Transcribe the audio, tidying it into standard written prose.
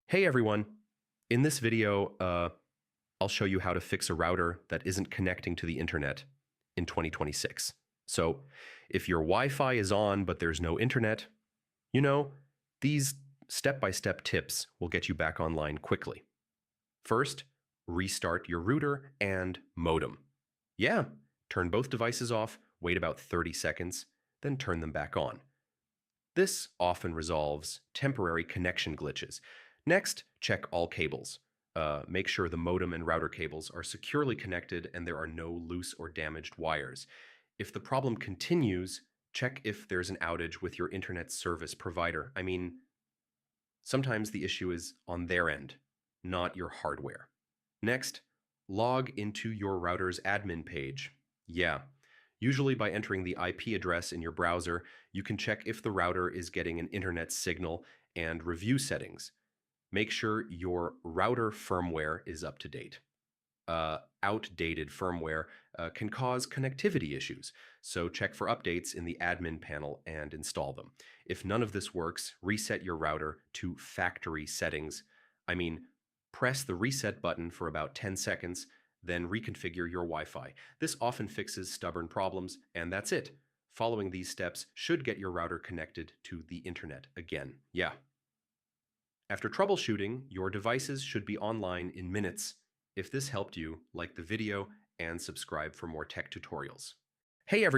Hey everyone! In this video, I'll show you how to fix a router that isn't connecting to the internet in 2026. So, if your Wi-Fi is on but there's no internet, you know, these step-by-step tips will get you back online quickly. First, restart your router and modem. Yeah, turn both devices off, wait about 30 seconds, then turn them back on. This often resolves temporary connection glitches. Next, check all cables. Make sure the modem and router cables are securely connected and there are no loose or damaged wires. If the problem continues, check if there's an outage with your internet service provider. Sometimes the issue is on their end, not your hardware. Next, log into your router's admin page. Yeah, usually by entering the IP address in your browser, you can check if the router is getting an internet signal and review settings. Make sure your router firmware is up to date. Outdated firmware can cause connectivity issues, so check for updates in the admin panel and install them. If none of this works, reset your router to factory settings. Press the reset button for about 10 seconds, then reconfigure your Wi-Fi. This often fixes stubborn problems, and that's it. Following these steps should get your router connected to the internet again. Yeah. After troubleshooting, your devices should be online in minutes. If this helped you, like the video and subscribe for more tech tutorials. Hey everyone!